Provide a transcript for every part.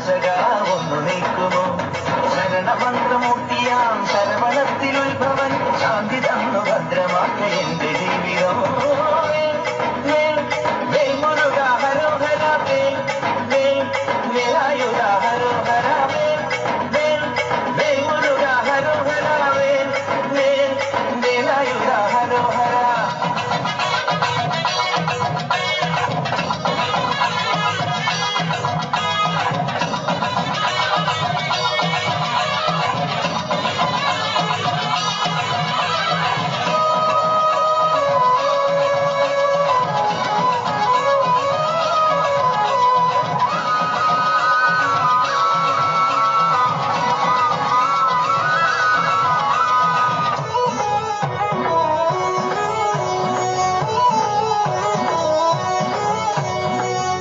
സർവനാശക ഒന്നു നീക്കുമോ ശരണമന്ത്രമൂർത്തിയാം ശരവണത്തിലുത്ഭവൻ ശാന്തി തന്നു ഭദ്രമാക്ക എന്റെ ജീവിതം വേൽമുരുക ഹരോഹര വേലായുധ ഹരോഹര വേൽമുരുക ഹരോഹര വേലായുധ ഹരോഹര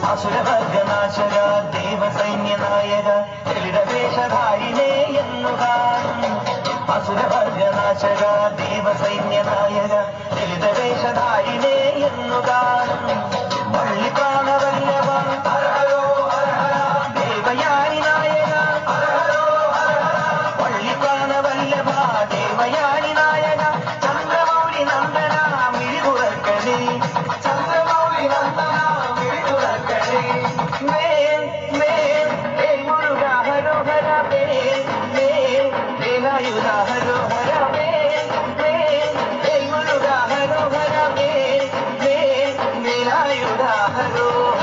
അസുരവർഗനാശക ദേവസൈന്യനായക ലളിതവേഷധാരിണേ എന്നു കാണും അസുരവർഗനാശക ദേവസൈന്യനായക ലളിതവേഷധാരിണേ എന്നു കാണും വള്ളി പ്രാണവല്ലഭ ദേവയാനി നായക വള്ളി പ്രാണവല്ലഭ ദേവയാനി നായക ചന്ദ്രമൗലി നന്ദന മിഴിതുറക്കണേ ചന്ദ്രമൗലി നന്ദന മുരുക ഹരോഹര വേലായുധ ഹരോഹര മുരുക ഹരോഹര വേലായുധ ഹരോഹര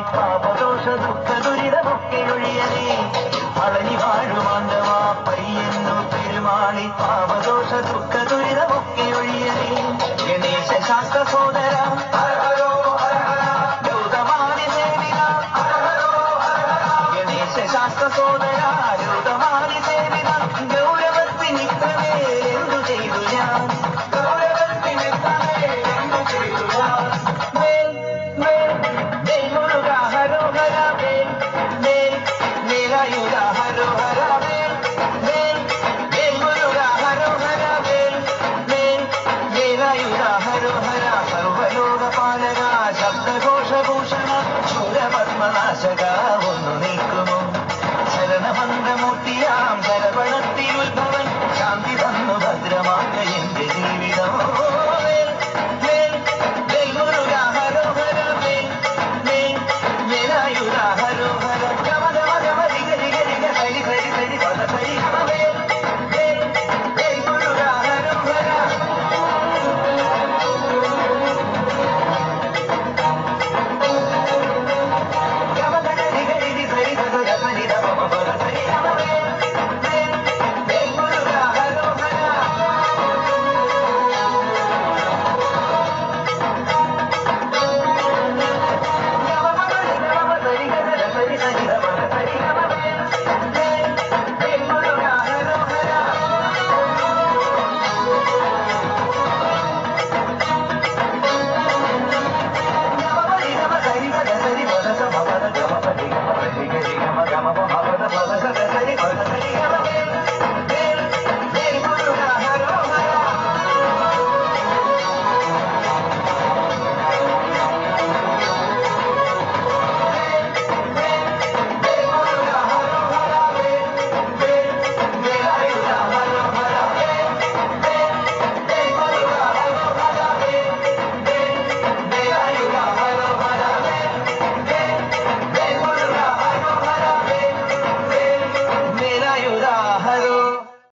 പാപദോഷ ദുഃഖ ദുരിതമൊക്കെ ഒഴിയണേ പളനി വാഴുമാണ്ടവാ പയ്യെന്നു പെരുമാളി പാപദോഷ ദുഃഖ ദുരിതമൊക്കെ ഒഴിയണേ ഗണേശ ശാസ്ത്ര സോദര ഗൗതമാനി സേവിക ഗണേശ ശാസ്ത്ര സോദര ഗൗതമാനി സേവിക ഗൗരവത്തിനിത്രമേ എന്തു ചെയ്തു ഞാൻ ഗൗരവത്തിനിത്രമേ എന്തു ചെയ്തു ഞാൻ വേൽമുരുക ഹരോഹര വേലായുധ ഹരോഹര വേൽമുരുക ഹരോഹര വേലായുധ ഹരോഹര സർവലോകപാലക ശബ്ദഘോഷഭൂഷണ ശൂരപത്മനാശക ഒന്നു നീക്കുമോ ശരണമന്ത്രമൂർത്തിയാം ശരവണത്തിലുത്ഭവ